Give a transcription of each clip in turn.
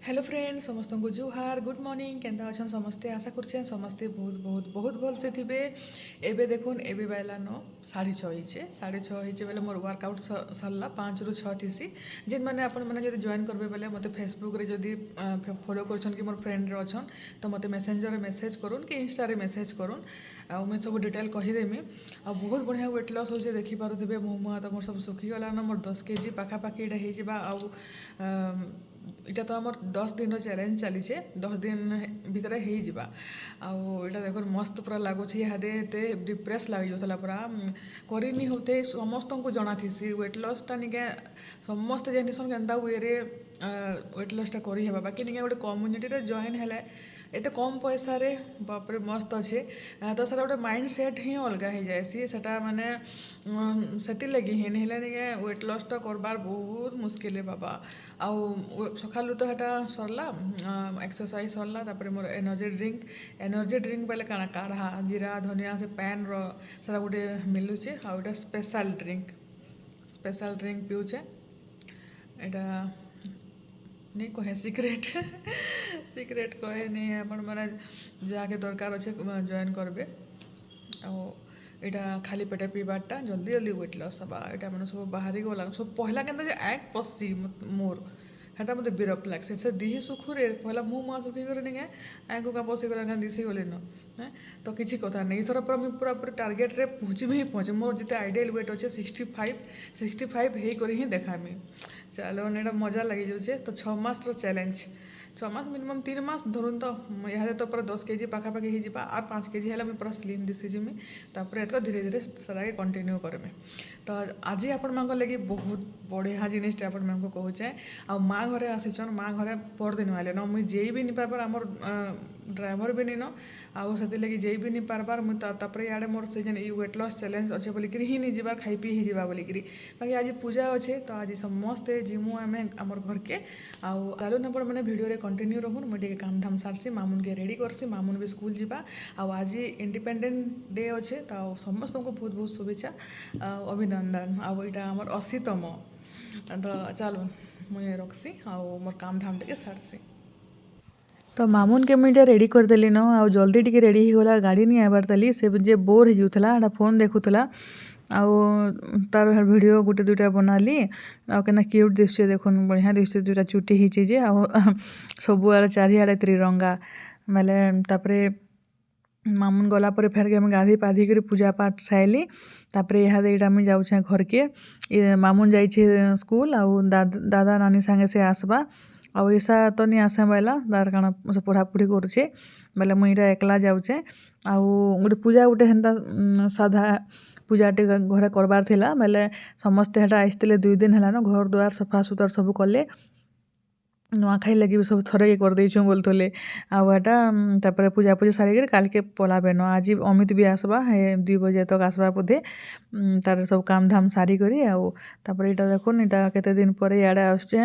Hello friend समस्त को जुहार good morning Kenta अच्छन समस्ते आशा करछें समस्ते बहुत बहुत बहुत भल से थिबे। एबे देखुन एबे बाइला न 6:30 होइछे 6:30 होइछे बेले मोर वर्कआउट सरला 5 ରୁ 6 थिसी जेन माने अपन माने जदि जॉइन करबे बेले मते फेसबुक रे जदि फॉलो करछन कि मोर फ्रेंड रे अछन तो मते मैसेंजर रे मैसेज करूँ कि इंस्टा रे मैसेज करूँ आ मैं सब डिटेल कहीदेमी आ बहुत बढ़िया वेट लॉस होचे देखि पारुथिबे मुह तो मोर सब सुखी गला न मोर 10 केजी पाखापाखि इटा हो जावा इटा तो आमर 10 दिन चैलेंज चली 10 दिन भितर हो आउटा देख मस्त पूरा लगुच इहादे एते डिप्रेस लग जाऊला पूरा करनी होते समस्त को जना थी वेट लॉसटा निके समस्त जानसन केन्ता वे वेट लॉसटा करहबा बाकी निके गोटे कम्युनिटी जॉइन है एते कम पैसा रे बापरे मस्त अच्छे तो सर गोटे माइंड सेट ही अलग हो जाए सेटा माने से लगे ही नहीं वेट लॉसटा करबार बहुत मुस्किल है बाबा आउ सकालू तो हेटा सरला एक्सरसाइज सरला तापर मोर एनर्जी ड्रिंक बेले काना काढ़ा जीरा धनिया से पैन रा गोटे मिलूचे आउटा स्पेशल ड्रिंक पिऊचे एटा नहीं कहे सिक्रेट सिक्रेट कहे नहीं अपन मैंने जाके दरकार अच्छे जॉइन करबे एटा खाली पेटे पीबारटा जल्दी जल्दी वेट लॉस हवा एटा मैंने सब बाहरी गला सब पहला के एक पसी मोर हेटा मत विरक्त लगे से दिही सुखुरे पहला मुँह सुखी कर नहीं आँखों का पसी कर दिशी गले न तो किसी कथा नहीं थर पूरा पूरा टार्गेट रे पहुँचमी ही पहुँचे मोर जिते आइडियल वेट अच्छे 65 ही कर ही देखामी चलो एटा मजा लगी जाऊे तो 6 मास चैलेंज 6 मास मिनिमम 3 मास धरुन तो यहाँ तो पूरा 10 केजी पाखापाखि हो और 5 केजी है पूरा स्लिम दिशीजिमी तापर एत धीरे धीरे सारा कंटिन्यू करमी तो आज आपण मान लगे बहुत बढ़िया जिनटे आपण को कहे आ माँ घरे आसीचन माँ घरे परदिन आइले न मुई जेई भी नहीं पारबार आमर ड्राइवर भी नहीं न आउ से लगे जेई भी नहीं पारबार मुझे इे मोर से वेट लॉस चैलेंज अच्छे बोलिकी ही नहीं जावा खाई पी ही जावा बोलिकी बाकी आज पूजा अच्छे तो आज समस्ते जिमु आम आमर घर के आउ चालू न मैंने भिडियो कंटिन्यू रहून मुझे काम धाम सारसी मामुन के रेडी करसी मामुन भी स्कूल जावा आज इंडिपेंडेंट डे अच्छे तो समस्त को बहुत बहुत शुभेच्छा अभिनंदन आउ यहाँ आमर 80तम तो चलो मुझे रखसी आउ मोर काम धाम टे सारसी तो मामुन के मुझे रेडी करदेली न आ जल्दी टी रेडी होगा गाड़ी नहीं आबार तली से जे बोर हो फोन देखुला आउ तार वीडियो गोटे दुटा बनाली आना क्यूट दिशे देख बढ़िया दिशे दुटा चुटी ही जे सबुआड़े चारिआड़े त्रिरंगा मेले तापरे मामुन गला पर फेर के गाधी पाधी कर पूजा पाठ साइली तापर यहाँ मुझे जाऊे घर के मामुन जाइए स्कूल आउ दादा नानी सांगे से आसबा आउ ईसा तो नहीं आसे बाला तार काना से पढ़ापढ़ी करुचे बेले मुझे एकला जाऊे आउ गोटे पूजा गोटे हेन्ता साधा पूजाटे घरे करबार थिला बेले समस्ते हेटा आसते 2 दिन है घर द्वार सफा सुतर सब कले नुआखाई लगी सब थरे के कर देछुं बोलथले आटा तापर पूजा पूजा सारिक काल के पलाबे न आज अमित भी आसबा 2 बजे तक आसबा बोधे तार सब काम धाम सारी करी तापर इटा देखुन इटा केते दिन पर इे आसचे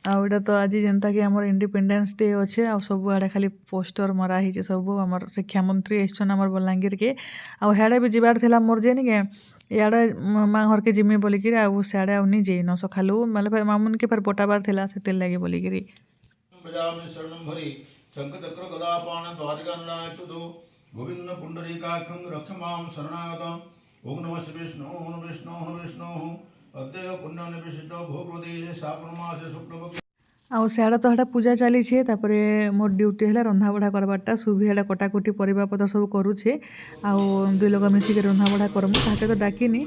आटा तो आज जेनता कि आमर इंडिपेंडेंस डे अच्छे आ सब आड़े खाली पोस्टर मरा ही सब आमर शिक्षा मंत्री आसन आमर बलांगीर के आड़े भी जीवार थिला मोर जे निके इे माँ घर के जिमी बोलिकी आउ सियाड़े आउ नहीं जेन सकालू मतलब मामुन के फिर पटाबार थिला से लगे बोलिकी गोविंद पुंडरीकाक्षं रक्ष मां शरणागतम् ओम नमः विष्णु अद्य पुण्यनिविष्ट भूप्रदेशे श्रावणमासे शुक्लपक्षे आउ सियाड़े तो पूजा चली तापरे मोर ड्यूटी है रंधा बढ़ा करवाटा सुभी हेड़ा कटाकुटी परिबा पतर सब करुचे आउ 2 लोग मिसिक रंधा बढ़ा करमु ताके तो डाकिनी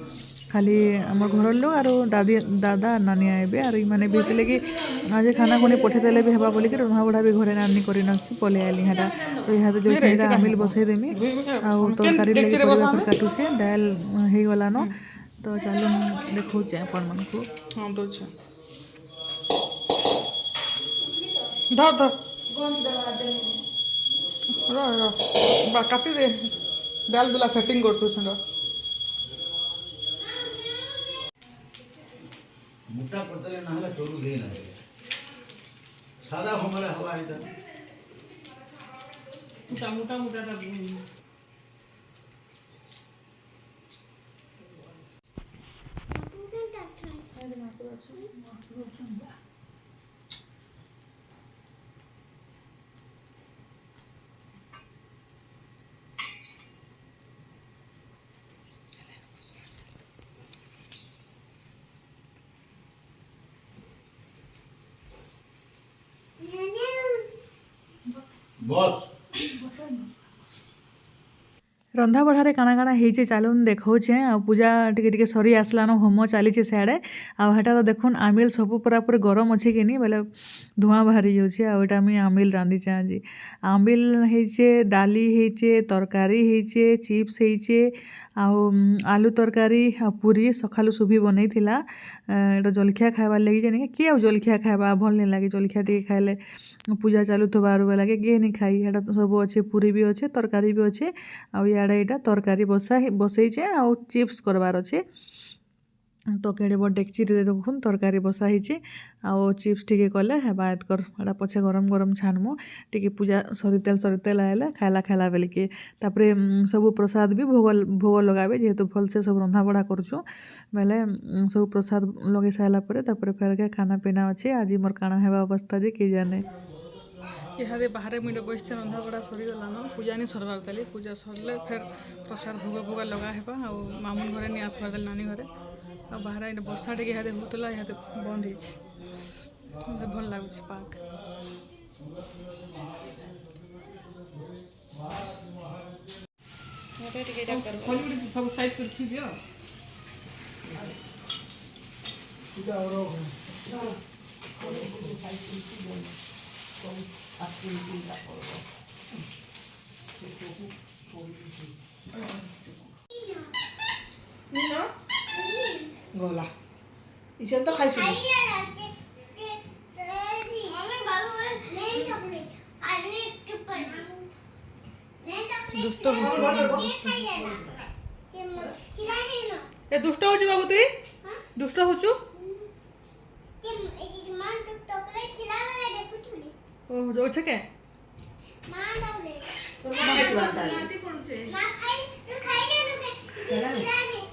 खाली आम घर लोग आरो दादा नानी आए आर मैंने भी लगे आज खाना खुनी पठेदेले भी हवा बोलिक रंधा बढ़ा भी घरे नानी कर पलि आली हाँ तो यहाँ जो आमिल बसईदेमी आउ तरकारी लगे परिबा काटुचे डाल हो गला न तो चलो देखौचे आपण मन को हाँ दौचे धर धर काटी दे डाल दुला सेटिंग कर तू संग मुट्टा करतले ना हला चोरू दे ना सादा हमरे हवा है मुटा मुटा मुटा टा বস रंधा बढ़ारे काଣା काଣା ହେଇଛେ ଚାଲୁନ୍ ଦେଖଉଛେ ଆଉ ପୂଜା ଟିକେ ଟିକେ ସରି ଆସିଲାନ ହୋମ ଚାଲିଛେ ସିଆଡ଼େ ଆଉ ହେଟା ତ ଦେଖୁନ୍ ଆମିଲ୍ ସବୁ ପୁରାପୁରି ଗରମ ଅଛେ କି ନି ବେଲେ ଧୂଆଁ ବାହାରି ଯାଉଛେ ଆଉ ଏଟା ମୁଇଁ ଆମିଲ୍ ରାନ୍ଧିଛେ ଆଜି ଆମିଲ୍ ହେଇଛେ ଡାଲି ହେଇଛେ ତରକାରୀ ହେଇଛେ ଚିପ୍ସ ହେଇଛେ ଆଉ ଆଲୁ ତରକାରୀ ଆଉ ପୁରୀ ସକାଳୁ ସୁଭି ବନେଇଥିଲା ଏଟା ଜଲଖିଆ ଖାଇବାର୍ ଲାଗି ଯେ କିଏ ଆଉ ଜଲଖିଆ ଖାଇବା ଭଲ୍ ନି ଲାଗେ ଜଲଖିଆ ଟିକେ ଖାଇଲେ ପୂଜା ଚାଲୁଥିବାରୁ ବେଲାକେ କିଏ ନି ଖାଇ ହେଟା ତ ସବୁ ଅଛେ ପୁରୀ ବି ଅଛେ ତରକାରୀ ବି ଅଛେ ଆଉ ଇଆଡ଼େ ଏଇଟା ତରକାରୀ ବସେଇଛେ ଆଉ ଚିପ୍ସ କରବାର୍ ଅଛେ ତ କେଡ଼େ ବଡ଼ ଡେକ୍ଚିରେ ଦେଖୁନ୍ ତରକାରୀ ବସା ହେଇଛେ ଆଉ ଚିପ୍ସ ଟିକେ କଲେ ହେବା ଏତକର୍ ଏଟା ପଛେ ଗରମ ଗରମ ଛାଣମୁ ଟିକେ ପୂଜା ସରିତେଲ୍ ଆଇଲେ ଖାଇଲା ବେଲିକେ ତାପରେ ସବୁ ପ୍ରସାଦ ବି ଭୋଗ ଲଗାବେ ଯେହେତୁ ଭଲସେ ସବୁ ରନ୍ଧାବଢ଼ା କରୁଛୁ ବେଲେ ସବୁ ପ୍ରସାଦ ଲଗେଇ ସାରିଲା ପରେ ତାପରେ ଫେରକେ ଖାନା ପିନା ଅଛେ ଆଜି ମୋର୍ କାଣା ହେବା ଅବସ୍ଥା ଯେ କିଏ ଜାନେ इहादे बाहर मुझे बसचे रंधा बड़ा सरीगलान पूजा नहीं सरबार देली पूजा सरले फिर प्रसाद भोग भोग लगा हेबा आ मामून घरे नहीं आसबार देली नानी घरे आ बाहर इन वर्षा टे इहादे होतला इहादे बंद हो भल लगुच पार्क सब साइड कर दियो গলা ইসেন তো খাইছো দুষ্ট এ দুষ্ট হচ্ছে বাবু তুই দুষ্ট হচ্ছু ও হচ্ছে কে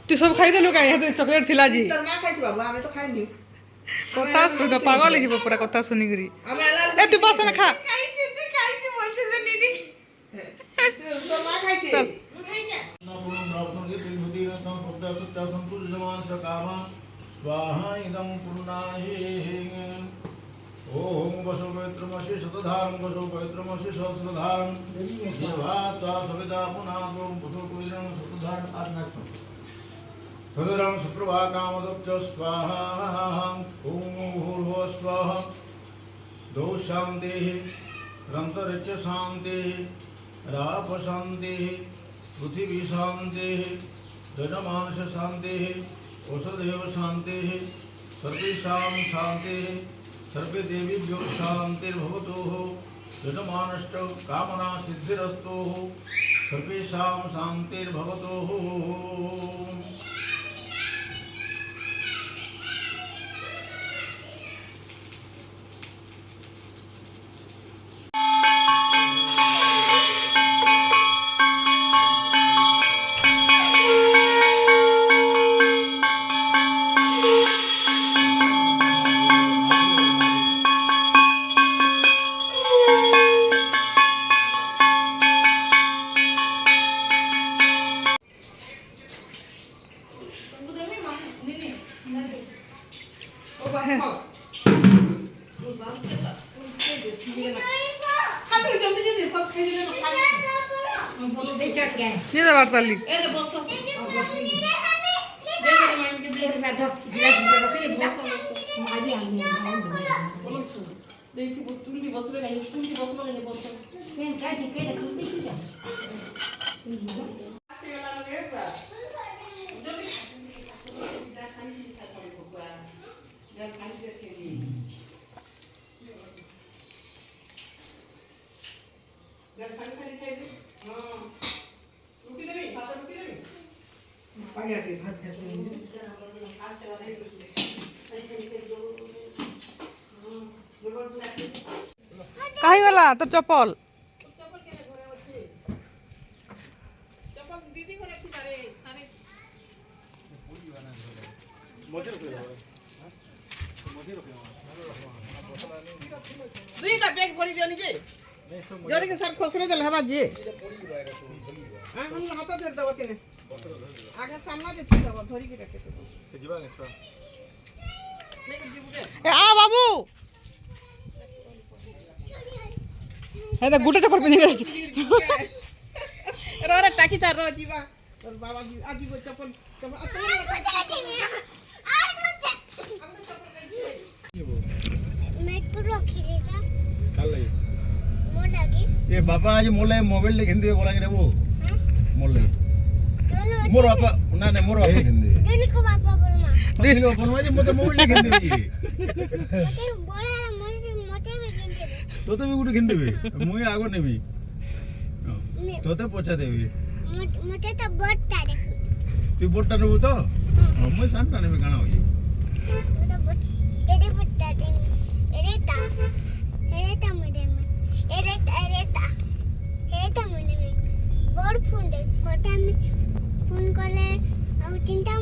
তুই সব খাই দেলু কাই হাতে চকলেট থিলা জি তোর মা খাইছি বাবু আমি তো খাইনি কথা শুন পাগল হয়ে যাব পুরা কথা শুনি করি আমি আলাল এ তুই বস না খা খাইছি তুই খাইছি বলছিস যে নিদি তোর মা খাইছে চল स्वाहा इदं पूर्णाये ओम वसो पवित्रमसि शतधारं वसो पवित्रमसि सहस्रधारं देवात्वा सविता पुनादो वसो पवित्रं शतधारं आज्ञाक्षं तदरं सुप्रभा कामदप्च स्वाहा ओम भूर्भुवः स्वाहा दौ शान्तिः रन्तरिक्ष शान्तिः राप शान्तिः पृथिवी शान्तिः जनमानस शान्तिः औषधेव शान्तिः सर्वेषां शान्तिः सर्वे देवीभ्यो शान्तिर्भवतु जनमानश्च कामना सिद्धिरस्तु सर्वेषां शान्तिर्भवतु ये दबार ताली পাইয়া কে ভাত খাইছে কাহি গলা তোর চপল দুইটা ব্যাগ ভরি দিও নিজে জরি কে সব খসরে দেল হবা জি আমি হাতে ধরে দেব কেনে আগে সামনে দেখি দেব ধরি কে রাখতে ଯିବା ନେକ୍ସଟ आ बाबू এটা গুটে চপল পিন্ধি আছে রে টাকি তার জিবা তোর বাবা আজিব চপল চপল ए बापा आज मोले मोबाइल ले हिंदी बोला रे वो मोले मोर बापा ना ना मोर बापा हिंदी दिलो अपन में मते मोबाइल ले हिंदी तो भी गुड हिंदी बे मुई आगो नेबी तो पचा देबी मोटे तो बट्टा देखो तू बोटा नेबो तो मुई सांता नेबी गाना होई मोटा बट एरे बट्टा दे एरेता मुदे में एरेता मुदे में बोर्ड फोन दे फोटा में फोन करले और चिंता